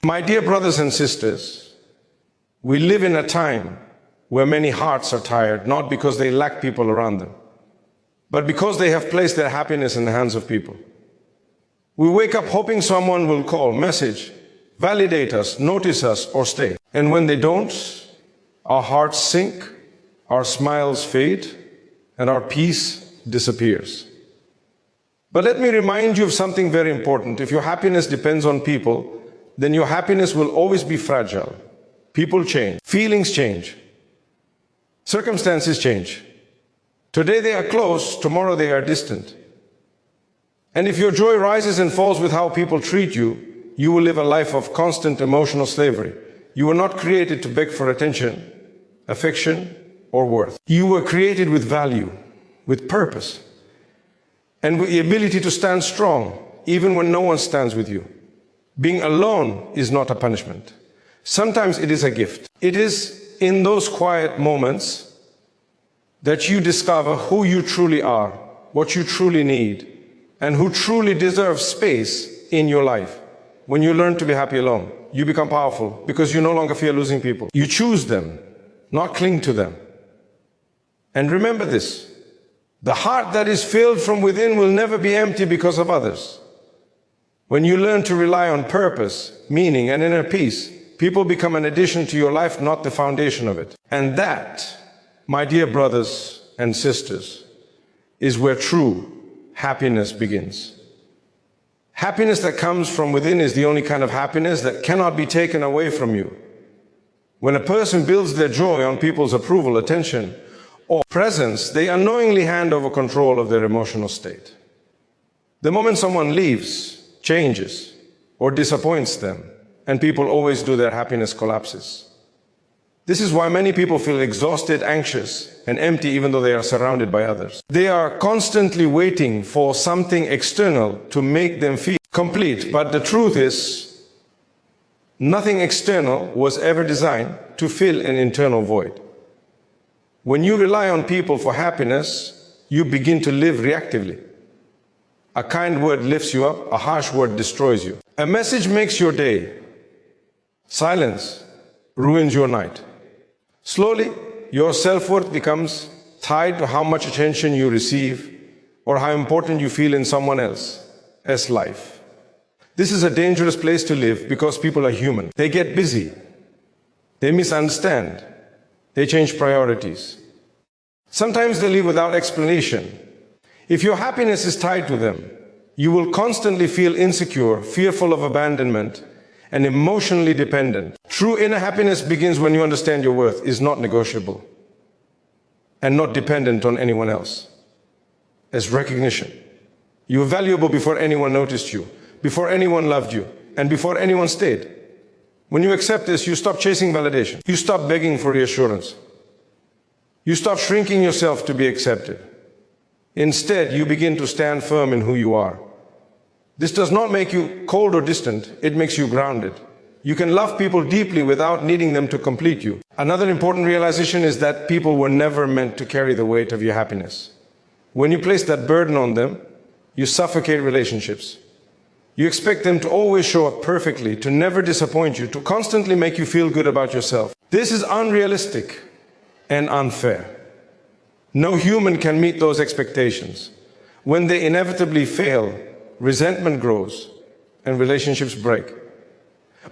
My dear brothers and sisters, we live in a time where many hearts are tired, not because they lack people around them, but because they have placed their happiness in the hands of people. We wake up hoping someone will call, message, validate us, notice us, or stay. And when they don't, our hearts sink, our smiles fade, and our peace disappears. But let me remind you of something very important. If your happiness depends on people, then your happiness will always be fragile. People change, feelings change, circumstances change. Today they are close, tomorrow they are distant. And if your joy rises and falls with how people treat you, you will live a life of constant emotional slavery. You were not created to beg for attention, affection, or worth. You were created with value, with purpose, and with the ability to stand strong, even when no one stands with you. Being alone is not a punishment. Sometimes it is a gift. It is in those quiet moments that you discover who you truly are, what you truly need, and who truly deserves space in your life. When you learn to be happy alone, you become powerful because you no longer fear losing people. You choose them, not cling to them. And remember this, the heart that is filled from within will never be empty because of others. When you learn to rely on purpose, meaning, and inner peace, people become an addition to your life, not the foundation of it. And that, my dear brothers and sisters, is where true happiness begins. Happiness that comes from within is the only kind of happiness that cannot be taken away from you. When a person builds their joy on people's approval, attention, or presence, they unknowingly hand over control of their emotional state. The moment someone leaves, changes, or disappoints them, and people always do, their happiness collapses. This is why many people feel exhausted, anxious, and empty even though they are surrounded by others. They are constantly waiting for something external to make them feel complete. But the truth is, nothing external was ever designed to fill an internal void. When you rely on people for happiness, you begin to live reactively. A kind word lifts you up, a harsh word destroys you. A message makes your day. Silence ruins your night. Slowly, your self-worth becomes tied to how much attention you receive or how important you feel in someone else's life. This is a dangerous place to live because people are human. They get busy. They misunderstand. They change priorities. Sometimes they live without explanation. If your happiness is tied to them, you will constantly feel insecure, fearful of abandonment, and emotionally dependent. True inner happiness begins when you understand your worth is not negotiable and not dependent on anyone else. As recognition. You were valuable before anyone noticed you, before anyone loved you, and before anyone stayed. When you accept this, you stop chasing validation. You stop begging for reassurance. You stop shrinking yourself to be accepted. Instead, you begin to stand firm in who you are. This does not make you cold or distant, it makes you grounded. You can love people deeply without needing them to complete you. Another important realization is that people were never meant to carry the weight of your happiness. When you place that burden on them, you suffocate relationships. You expect them to always show up perfectly, to never disappoint you, to constantly make you feel good about yourself. This is unrealistic and unfair. No human can meet those expectations. When they inevitably fail, resentment grows and relationships break.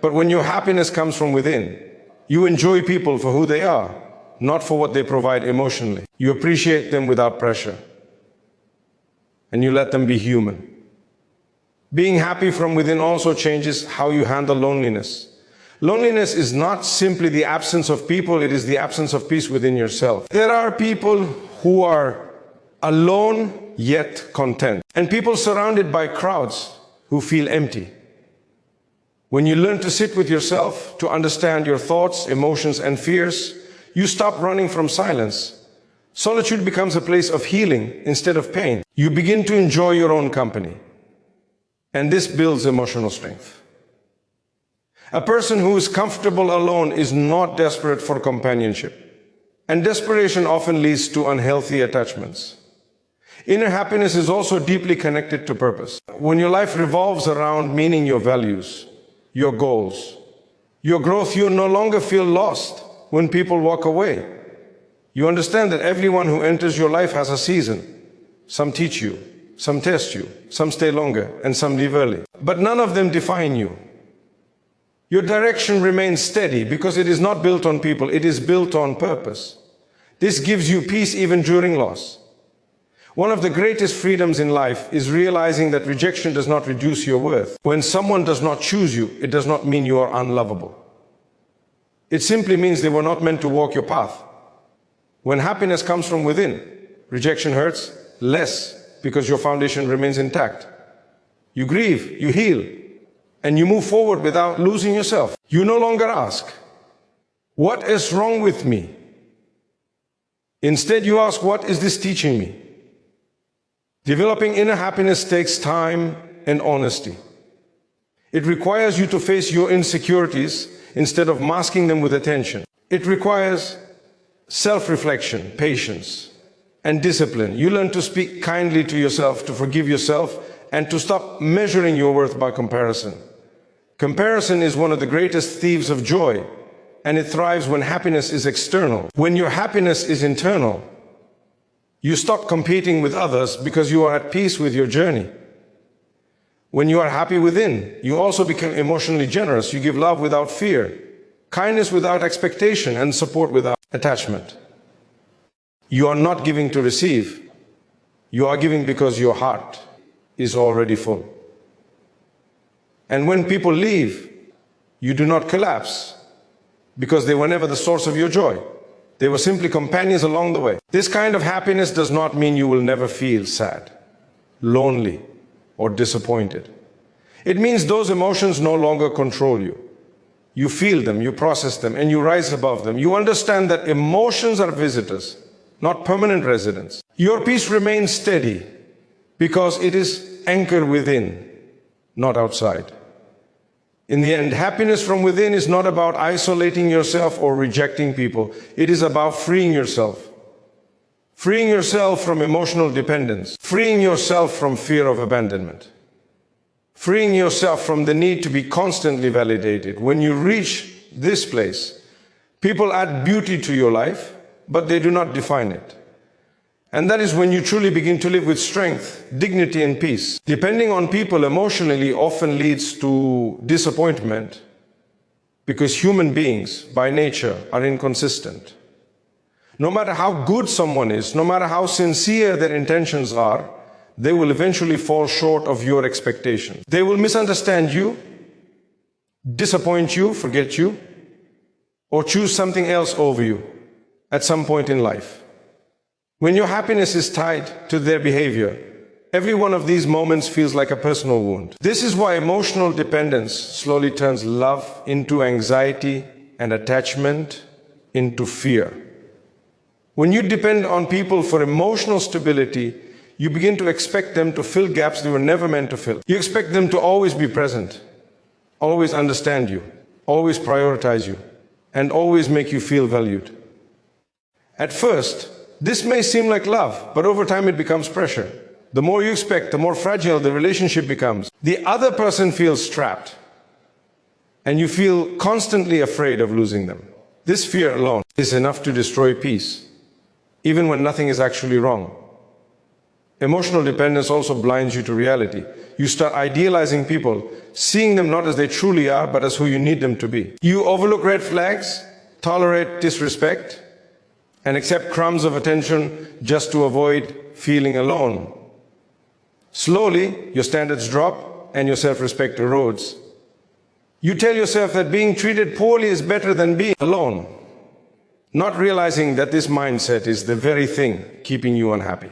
But when your happiness comes from within, you enjoy people for who they are, not for what they provide emotionally. You appreciate them without pressure. And you let them be human. Being happy from within also changes how you handle loneliness. Loneliness is not simply the absence of people, it is the absence of peace within yourself. There are people who are alone yet content, and people surrounded by crowds who feel empty. When you learn to sit with yourself, to understand your thoughts, emotions, and fears, you stop running from silence. Solitude becomes a place of healing instead of pain. You begin to enjoy your own company. And this builds emotional strength. A person who is comfortable alone is not desperate for companionship. And desperation often leads to unhealthy attachments. Inner happiness is also deeply connected to purpose. When your life revolves around meaning, your values, your goals, Your growth, you no longer feel lost when people walk away. You understand that everyone who enters your life has a season. Some teach you, some test you, some stay longer, and some leave early. But none of them define you. Your direction remains steady because it is not built on people, it is built on purpose. This gives you peace even during loss. One of the greatest freedoms in life is realizing that rejection does not reduce your worth. When someone does not choose you, it does not mean you are unlovable. It simply means they were not meant to walk your path. When happiness comes from within, rejection hurts less because your foundation remains intact. You grieve, you heal, and you move forward without losing yourself. You no longer ask, what is wrong with me? Instead, you ask, what is this teaching me? Developing inner happiness takes time and honesty. It requires you to face your insecurities instead of masking them with attention. It requires self-reflection, patience, and discipline. You learn to speak kindly to yourself, to forgive yourself, and to stop measuring your worth by comparison. Comparison is one of the greatest thieves of joy, and it thrives when happiness is external. When your happiness is internal, you stop competing with others because you are at peace with your journey. When you are happy within, you also become emotionally generous. You give love without fear, kindness without expectation, and support without attachment. You are not giving to receive. You are giving because your heart is already full. And when people leave, you do not collapse because they were never the source of your joy. They were simply companions along the way. This kind of happiness does not mean you will never feel sad, lonely, or disappointed. It means those emotions no longer control you. You feel them, you process them, and you rise above them. You understand that emotions are visitors, not permanent residents. Your peace remains steady because it is anchored within, not outside. In the end, happiness from within is not about isolating yourself or rejecting people. It is about freeing yourself. Freeing yourself from emotional dependence. Freeing yourself from fear of abandonment. Freeing yourself from the need to be constantly validated. When you reach this place, people add beauty to your life, but they do not define it. And that is when you truly begin to live with strength, dignity, and peace. Depending on people emotionally often leads to disappointment because human beings, by nature, are inconsistent. No matter how good someone is, no matter how sincere their intentions are, they will eventually fall short of your expectations. They will misunderstand you, disappoint you, forget you, or choose something else over you at some point in life. When your happiness is tied to their behavior, every one of these moments feels like a personal wound. This is why emotional dependence slowly turns love into anxiety and attachment into fear. When you depend on people for emotional stability, you begin to expect them to fill gaps they were never meant to fill. You expect them to always be present, always understand you, always prioritize you, and always make you feel valued. At first, this may seem like love, but over time it becomes pressure. The more you expect, the more fragile the relationship becomes. The other person feels trapped, and you feel constantly afraid of losing them. This fear alone is enough to destroy peace, even when nothing is actually wrong. Emotional dependence also blinds you to reality. You start idealizing people, seeing them not as they truly are, but as who you need them to be. You overlook red flags, tolerate disrespect, and accept crumbs of attention just to avoid feeling alone. Slowly, your standards drop and your self-respect erodes. You tell yourself that being treated poorly is better than being alone, not realizing that this mindset is the very thing keeping you unhappy.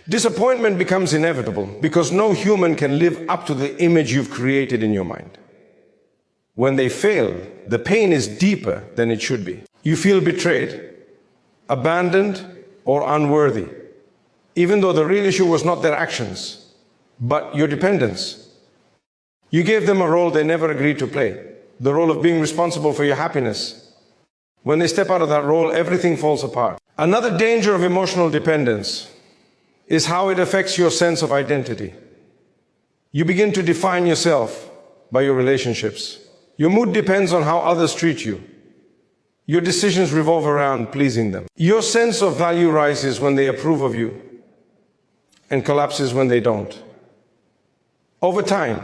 Disappointment becomes inevitable because no human can live up to the image you've created in your mind. When they fail, the pain is deeper than it should be. You feel betrayed, abandoned, or unworthy, even though the real issue was not their actions, but your dependence. You gave them a role they never agreed to play, the role of being responsible for your happiness. When they step out of that role, everything falls apart. Another danger of emotional dependence is how it affects your sense of identity. You begin to define yourself by your relationships, Your mood depends on how others treat you. Your decisions revolve around pleasing them. Your sense of value rises when they approve of you and collapses when they don't. Over time,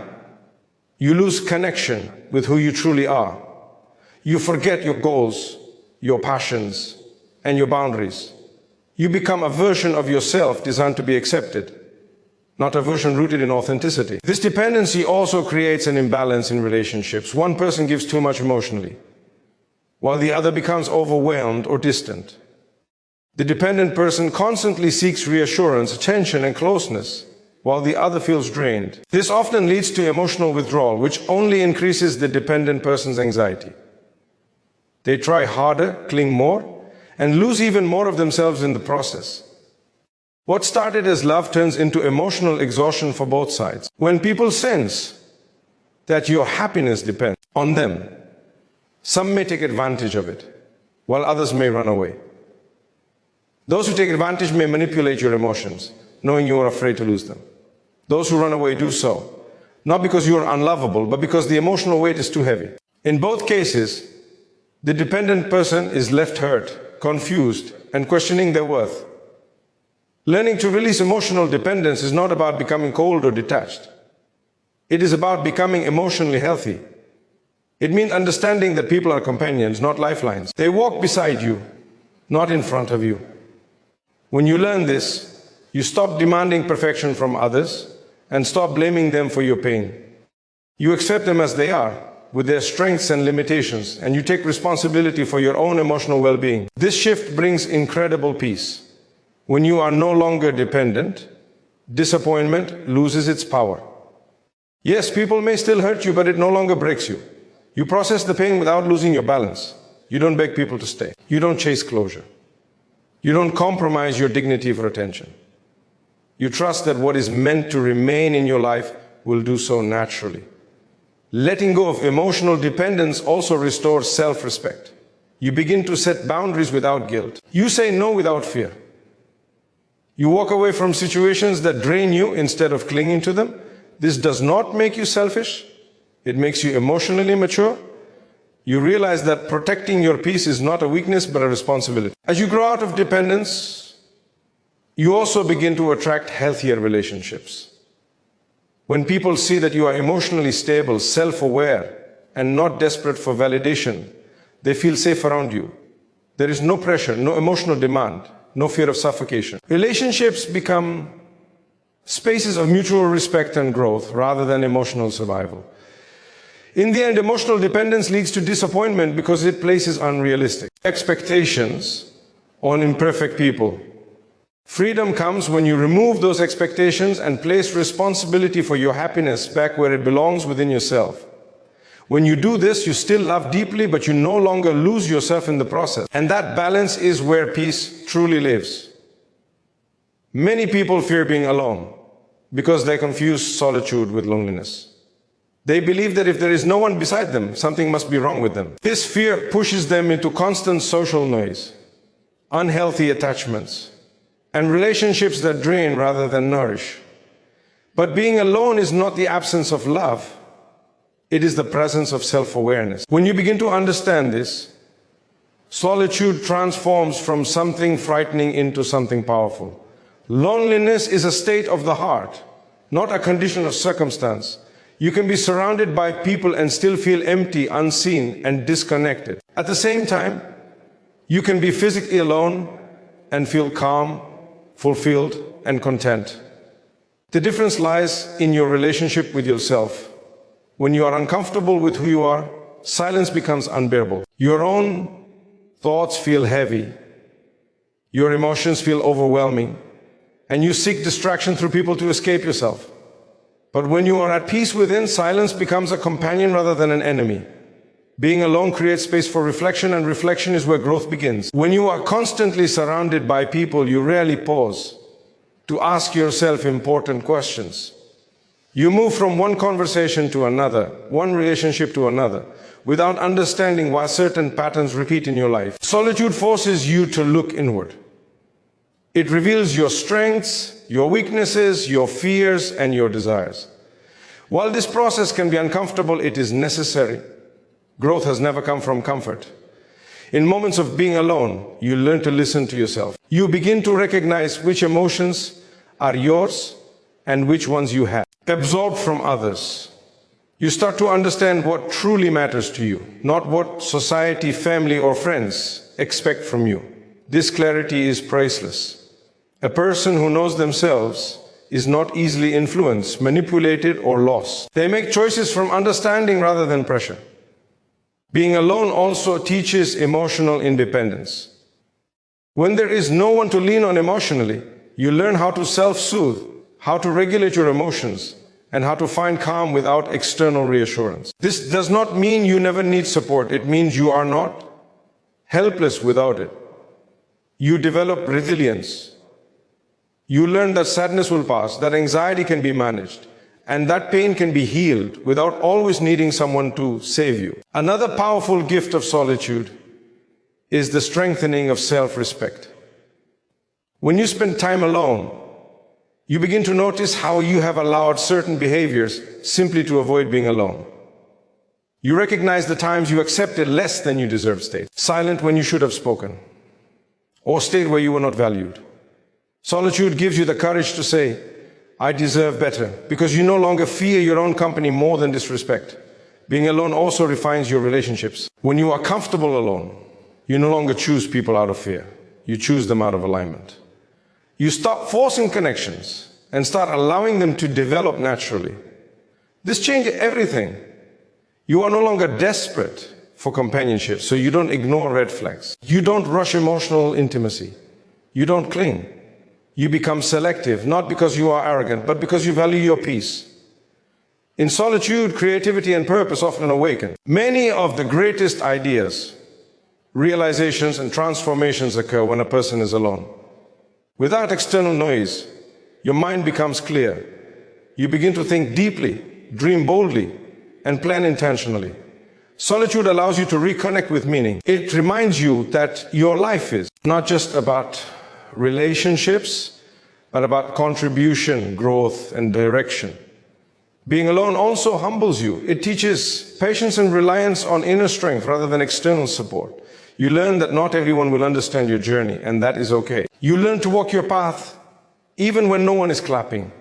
you lose connection with who you truly are. You forget your goals, your passions, and your boundaries. You become a version of yourself designed to be accepted, not a version rooted in authenticity. This dependency also creates an imbalance in relationships. One person gives too much emotionally, while the other becomes overwhelmed or distant. The dependent person constantly seeks reassurance, attention, and closeness, while the other feels drained. This often leads to emotional withdrawal, which only increases the dependent person's anxiety. They try harder, cling more, and lose even more of themselves in the process. What started as love turns into emotional exhaustion for both sides. When people sense that your happiness depends on them, some may take advantage of it, while others may run away. Those who take advantage may manipulate your emotions, knowing you are afraid to lose them. Those who run away do so, not because you are unlovable, but because the emotional weight is too heavy. In both cases, the dependent person is left hurt, confused, and questioning their worth. Learning to release emotional dependence is not about becoming cold or detached. It is about becoming emotionally healthy. It means understanding that people are companions, not lifelines. They walk beside you, not in front of you. When you learn this, you stop demanding perfection from others and stop blaming them for your pain. You accept them as they are, with their strengths and limitations, and you take responsibility for your own emotional well-being. This shift brings incredible peace. When you are no longer dependent, disappointment loses its power. Yes, people may still hurt you, but it no longer breaks you. You process the pain without losing your balance. You don't beg people to stay. You don't chase closure. You don't compromise your dignity for attention. You trust that what is meant to remain in your life will do so naturally. Letting go of emotional dependence also restores self-respect. You begin to set boundaries without guilt. You say no without fear. You walk away from situations that drain you instead of clinging to them. This does not make you selfish. It makes you emotionally mature. You realize that protecting your peace is not a weakness but a responsibility. As you grow out of dependence, you also begin to attract healthier relationships. When people see that you are emotionally stable, self-aware, and not desperate for validation, they feel safe around you. There is no pressure, no emotional demand, no fear of suffocation. Relationships become spaces of mutual respect and growth rather than emotional survival. In the end, emotional dependence leads to disappointment because it places unrealistic expectations on imperfect people. Freedom comes when you remove those expectations and place responsibility for your happiness back where it belongs within yourself. When you do this, you still love deeply, but you no longer lose yourself in the process. And that balance is where peace truly lives. Many people fear being alone because they confuse solitude with loneliness. They believe that if there is no one beside them, something must be wrong with them. This fear pushes them into constant social noise, unhealthy attachments, and relationships that drain rather than nourish. But being alone is not the absence of love. It is the presence of self-awareness. When you begin to understand this, solitude transforms from something frightening into something powerful. Loneliness is a state of the heart, not a condition of circumstance. You can be surrounded by people and still feel empty, unseen, and disconnected. At the same time, you can be physically alone and feel calm, fulfilled, and content. The difference lies in your relationship with yourself. When you are uncomfortable with who you are, silence becomes unbearable. Your own thoughts feel heavy. Your emotions feel overwhelming. And you seek distraction through people to escape yourself. But when you are at peace within, silence becomes a companion rather than an enemy. Being alone creates space for reflection, and reflection is where growth begins. When you are constantly surrounded by people, you rarely pause to ask yourself important questions. You move from one conversation to another, one relationship to another, without understanding why certain patterns repeat in your life. Solitude forces you to look inward. It reveals your strengths, your weaknesses, your fears, and your desires. While this process can be uncomfortable, it is necessary. Growth has never come from comfort. In moments of being alone, you learn to listen to yourself. You begin to recognize which emotions are yours and which ones you have. Absorbed from others. You start to understand what truly matters to you, not what society, family, or friends expect from you. This clarity is priceless. A person who knows themselves is not easily influenced, manipulated, or lost. They make choices from understanding rather than pressure. Being alone also teaches emotional independence. When there is no one to lean on emotionally, you learn how to self-soothe, how to regulate your emotions, and how to find calm without external reassurance. This does not mean you never need support. It means you are not helpless without it. You develop resilience. You learn that sadness will pass, that anxiety can be managed, and that pain can be healed without always needing someone to save you. Another powerful gift of solitude is the strengthening of self-respect. When you spend time alone, you begin to notice how you have allowed certain behaviors simply to avoid being alone. You recognize the times you accepted less than you deserved, stayed silent when you should have spoken, or stayed where you were not valued. Solitude gives you the courage to say, I deserve better, because you no longer fear your own company more than disrespect. Being alone also refines your relationships. When you are comfortable alone, you no longer choose people out of fear. You choose them out of alignment. You stop forcing connections and start allowing them to develop naturally. This changes everything. You are no longer desperate for companionship, so you don't ignore red flags. You don't rush emotional intimacy. You don't cling. You become selective, not because you are arrogant, but because you value your peace. In solitude, creativity and purpose often awaken. Many of the greatest ideas, realizations, and transformations occur when a person is alone. Without external noise, your mind becomes clear. You begin to think deeply, dream boldly, and plan intentionally. Solitude allows you to reconnect with meaning. It reminds you that your life is not just about relationships, but about contribution, growth, and direction. Being alone also humbles you. It teaches patience and reliance on inner strength rather than external support. You learn that not everyone will understand your journey, and that is okay. You learn to walk your path even when no one is clapping.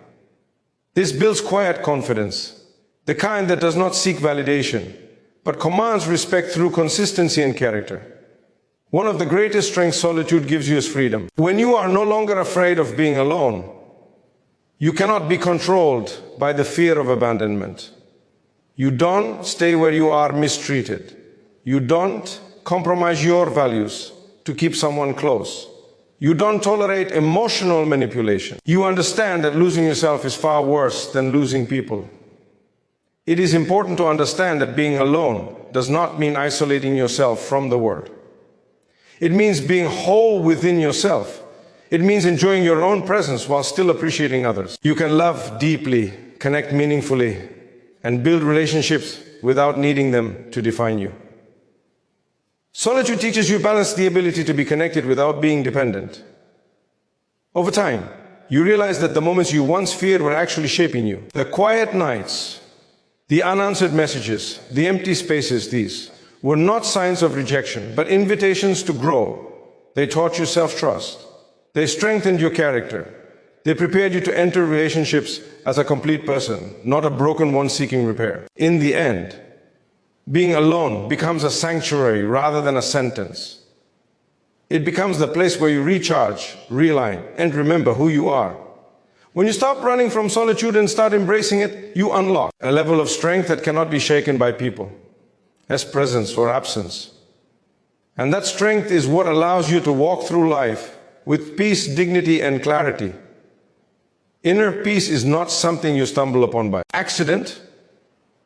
This builds quiet confidence, the kind that does not seek validation, but commands respect through consistency and character. One of the greatest strengths solitude gives you is freedom. When you are no longer afraid of being alone, you cannot be controlled by the fear of abandonment. You don't stay where you are mistreated. You don't compromise your values to keep someone close. You don't tolerate emotional manipulation. You understand that losing yourself is far worse than losing people. It is important to understand that being alone does not mean isolating yourself from the world. It means being whole within yourself. It means enjoying your own presence while still appreciating others. You can love deeply, connect meaningfully, and build relationships without needing them to define you. Solitude teaches you balance, the ability to be connected without being dependent. Over time, you realize that the moments you once feared were actually shaping you. The quiet nights, the unanswered messages, the empty spaces, these were not signs of rejection, but invitations to grow. They taught you self-trust. They strengthened your character. They prepared you to enter relationships as a complete person, not a broken one seeking repair. In the end, being alone becomes a sanctuary rather than a sentence. It becomes the place where you recharge, realign, and remember who you are. When you stop running from solitude and start embracing it, you unlock a level of strength that cannot be shaken by people, as presence or absence. And that strength is what allows you to walk through life with peace, dignity, and clarity. Inner peace is not something you stumble upon by accident.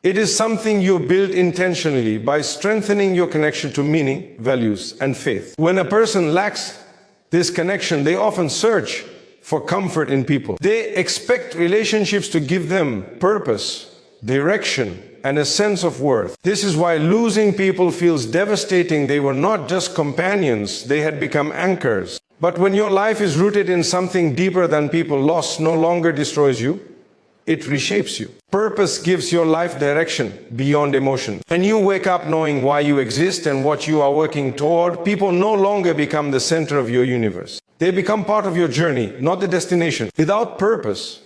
It is something you build intentionally by strengthening your connection to meaning, values, and faith. When a person lacks this connection, they often search for comfort in people. They expect relationships to give them purpose, direction, and a sense of worth. This is why losing people feels devastating. They were not just companions, they had become anchors. But when your life is rooted in something deeper than people, loss no longer destroys you. it reshapes you. Purpose gives your life direction beyond emotion. When you wake up knowing why you exist and what you are working toward, people no longer become the center of your universe. They become part of your journey, not the destination. Without purpose,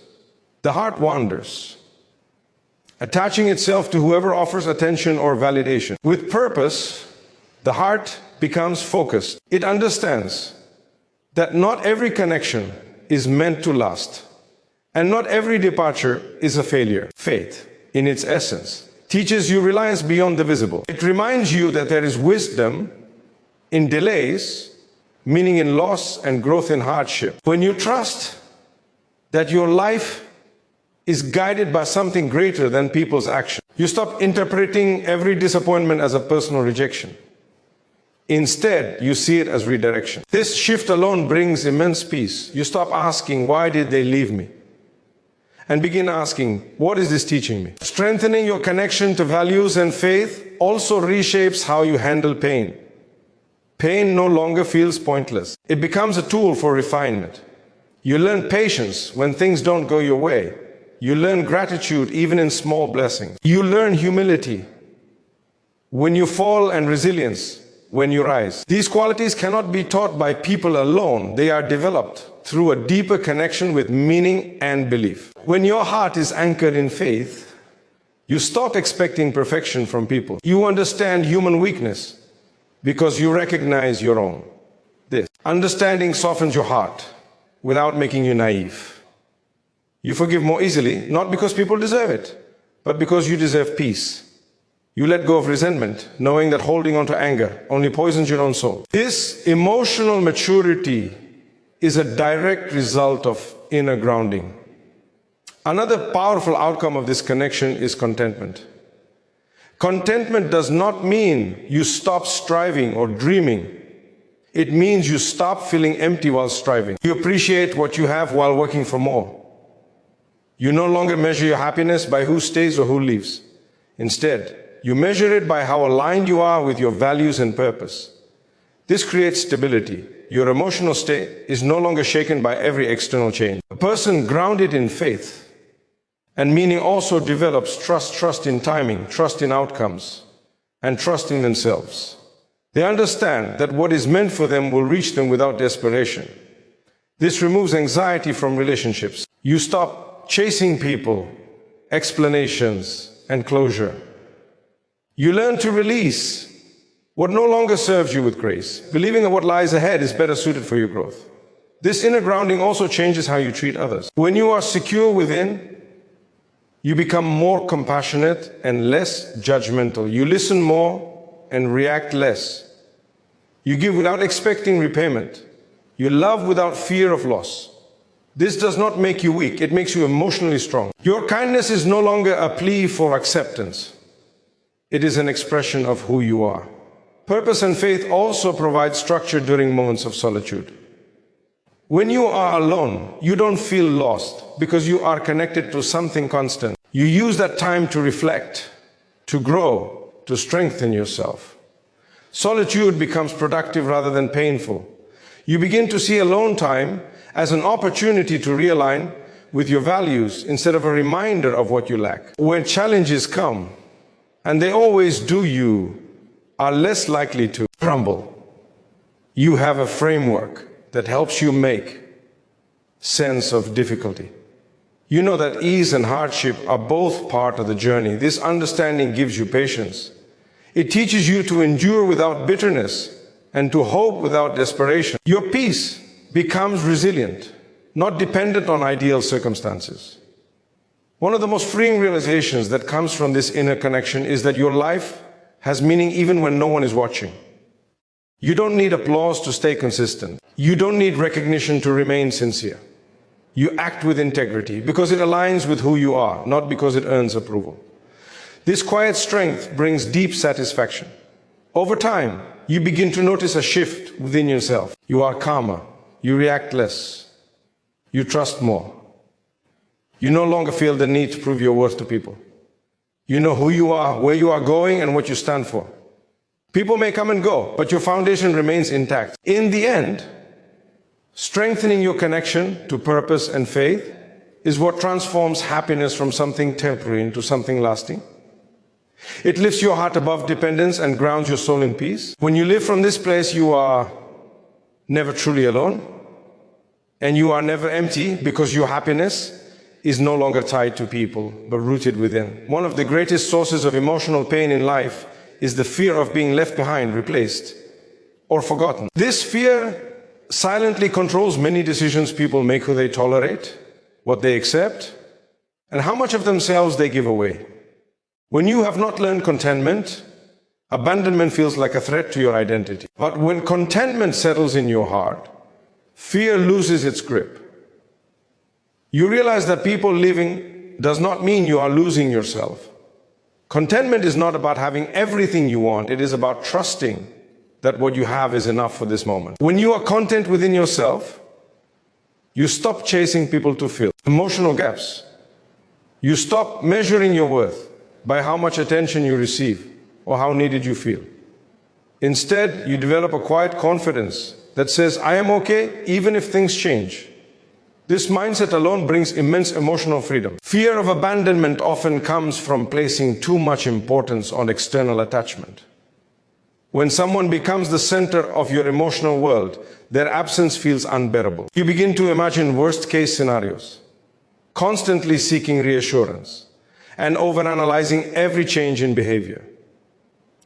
the heart wanders, attaching itself to whoever offers attention or validation. With purpose, the heart becomes focused. It understands that not every connection is meant to last, and not every departure is a failure. Faith, in its essence, teaches you reliance beyond the visible. It reminds you that there is wisdom in delays, meaning in loss, and growth in hardship. When you trust that your life is guided by something greater than people's action, you stop interpreting every disappointment as a personal rejection. Instead, you see it as redirection. This shift alone brings immense peace. You stop asking, why did they leave me? And begin asking, what is this teaching me? Strengthening your connection to values and faith also reshapes how you handle pain. Pain no longer feels pointless. It becomes a tool for refinement. You learn patience when things don't go your way. You learn gratitude even in small blessings. You learn humility when you fall and resilience when you rise. These qualities cannot be taught by people alone. They are developed through a deeper connection with meaning and belief. When your heart is anchored in faith, you stop expecting perfection from people. You understand human weakness because you recognize your own. This understanding softens your heart without making you naive. You forgive more easily, not because people deserve it, but because you deserve peace. You let go of resentment, knowing that holding on to anger only poisons your own soul. This emotional maturity is a direct result of inner grounding. Another powerful outcome of this connection is contentment. Contentment does not mean you stop striving or dreaming. It means you stop feeling empty while striving. You appreciate what you have while working for more. You no longer measure your happiness by who stays or who leaves. Instead, you measure it by how aligned you are with your values and purpose. This creates stability. Your emotional state is no longer shaken by every external change. A person grounded in faith and meaning also develops trust in timing, trust in outcomes, and trust in themselves. They understand that what is meant for them will reach them without desperation. This removes anxiety from relationships. You stop chasing people, explanations, and closure. You learn to release what no longer serves you with grace, believing that what lies ahead is better suited for your growth. This inner grounding also changes how you treat others. When you are secure within, you become more compassionate and less judgmental. You listen more and react less. You give without expecting repayment. You love without fear of loss. This does not make you weak, it makes you emotionally strong. Your kindness is no longer a plea for acceptance. It is an expression of who you are. Purpose and faith also provide structure during moments of solitude. When you are alone, you don't feel lost because you are connected to something constant. You use that time to reflect, to grow, to strengthen yourself. Solitude becomes productive rather than painful. You begin to see alone time as an opportunity to realign with your values instead of a reminder of what you lack. When challenges come, and they always do, you are less likely to crumble. You have a framework that helps you make sense of difficulty. You know that ease and hardship are both part of the journey. This understanding gives you patience. It teaches you to endure without bitterness and to hope without desperation. Your peace becomes resilient, not dependent on ideal circumstances. One of the most freeing realizations that comes from this inner connection is that your life has meaning even when no one is watching. You don't need applause to stay consistent. You don't need recognition to remain sincere. You act with integrity because it aligns with who you are, not because it earns approval. This quiet strength brings deep satisfaction. Over time, you begin to notice a shift within yourself. You are calmer. You react less. You trust more. You no longer feel the need to prove your worth to people. You know who you are, where you are going, and what you stand for. People may come and go, but your foundation remains intact. In the end, strengthening your connection to purpose and faith is what transforms happiness from something temporary into something lasting. It lifts your heart above dependence and grounds your soul in peace. When you live from this place, you are never truly alone, and you are never empty because your happiness is no longer tied to people, but rooted within. One of the greatest sources of emotional pain in life is the fear of being left behind, replaced, or forgotten. This fear silently controls many decisions people make, who they tolerate, what they accept, and how much of themselves they give away. When you have not learned contentment, abandonment feels like a threat to your identity. But when contentment settles in your heart, fear loses its grip. You realize that people living does not mean you are losing yourself. Contentment is not about having everything you want. It is about trusting that what you have is enough for this moment. When you are content within yourself, you stop chasing people to fill emotional gaps. You stop measuring your worth by how much attention you receive or how needed you feel. Instead, you develop a quiet confidence that says, I am okay even if things change. This mindset alone brings immense emotional freedom. Fear of abandonment often comes from placing too much importance on external attachment. When someone becomes the center of your emotional world, their absence feels unbearable. You begin to imagine worst-case scenarios, constantly seeking reassurance, and overanalyzing every change in behavior.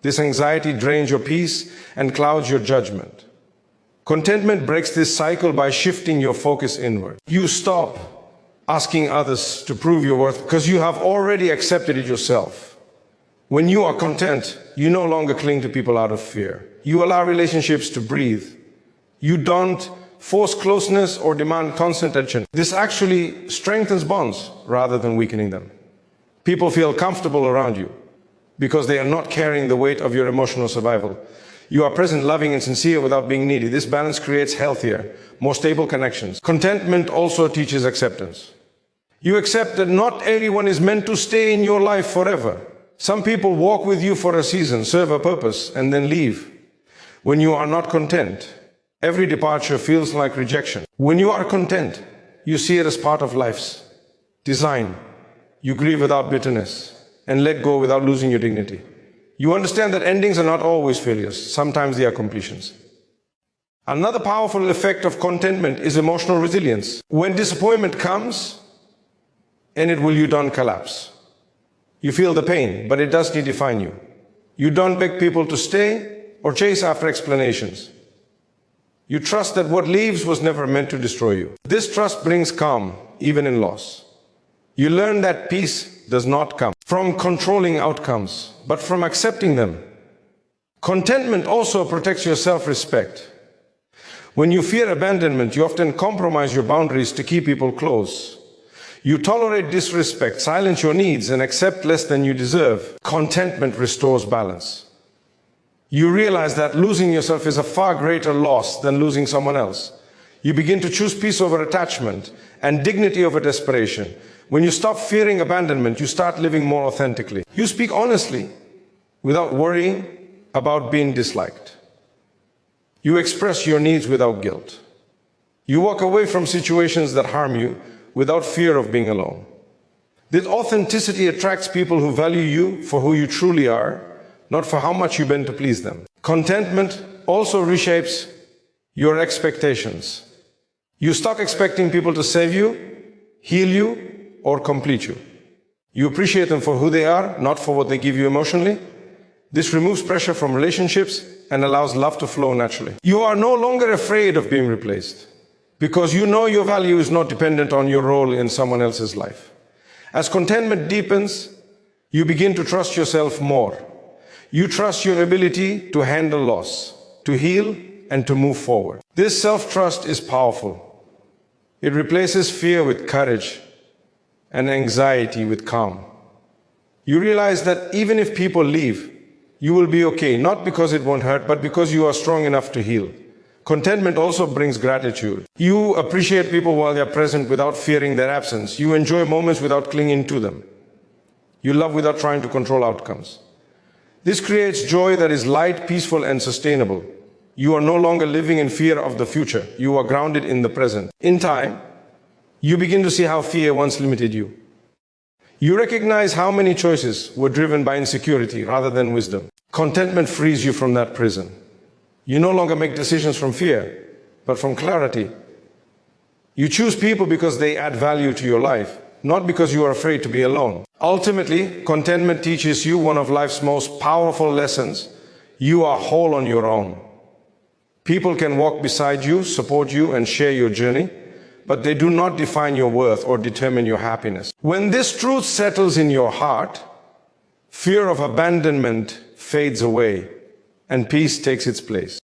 This anxiety drains your peace and clouds your judgment. Contentment breaks this cycle by shifting your focus inward. You stop asking others to prove your worth because you have already accepted it yourself. When you are content, you no longer cling to people out of fear. You allow relationships to breathe. You don't force closeness or demand constant attention. This actually strengthens bonds rather than weakening them. People feel comfortable around you because they are not carrying the weight of your emotional survival. You are present, loving, and sincere without being needy. This balance creates healthier, more stable connections. Contentment also teaches acceptance. You accept that not everyone is meant to stay in your life forever. Some people walk with you for a season, serve a purpose, and then leave. When you are not content, every departure feels like rejection. When you are content, you see it as part of life's design. You grieve without bitterness and let go without losing your dignity. You understand that endings are not always failures. Sometimes they are completions. Another powerful effect of contentment is emotional resilience. When disappointment comes, and you don't collapse. You feel the pain, but it doesn't define you. You don't beg people to stay or chase after explanations. You trust that what leaves was never meant to destroy you. This trust brings calm, even in loss. You learn that peace does not come from controlling outcomes, but from accepting them. Contentment also protects your self-respect. When you fear abandonment, you often compromise your boundaries to keep people close. You tolerate disrespect, silence your needs, and accept less than you deserve. Contentment restores balance. You realize that losing yourself is a far greater loss than losing someone else. You begin to choose peace over attachment and dignity over desperation. When you stop fearing abandonment, you start living more authentically. You speak honestly without worrying about being disliked. You express your needs without guilt. You walk away from situations that harm you without fear of being alone. This authenticity attracts people who value you for who you truly are, not for how much you bend to please them. Contentment also reshapes your expectations. You stop expecting people to save you, heal you, or complete you. You appreciate them for who they are, not for what they give you emotionally. This removes pressure from relationships and allows love to flow naturally. You are no longer afraid of being replaced because you know your value is not dependent on your role in someone else's life. As contentment deepens, you begin to trust yourself more. You trust your ability to handle loss, to heal, and to move forward. This self-trust is powerful. It replaces fear with courage and anxiety with calm. You realize that even if people leave, you will be okay, not because it won't hurt, but because you are strong enough to heal. Contentment also brings gratitude. You appreciate people while they are present without fearing their absence. You enjoy moments without clinging to them. You love without trying to control outcomes. This creates joy that is light, peaceful, and sustainable. You are no longer living in fear of the future. You are grounded in the present. In time, You begin to see how fear once limited you. You recognize how many choices were driven by insecurity rather than wisdom. Contentment frees you from that prison. You no longer make decisions from fear, but from clarity. You choose people because they add value to your life, not because you are afraid to be alone. Ultimately, contentment teaches you one of life's most powerful lessons. You are whole on your own. People can walk beside you, support you, and share your journey, but they do not define your worth or determine your happiness. When this truth settles in your heart, fear of abandonment fades away and peace takes its place.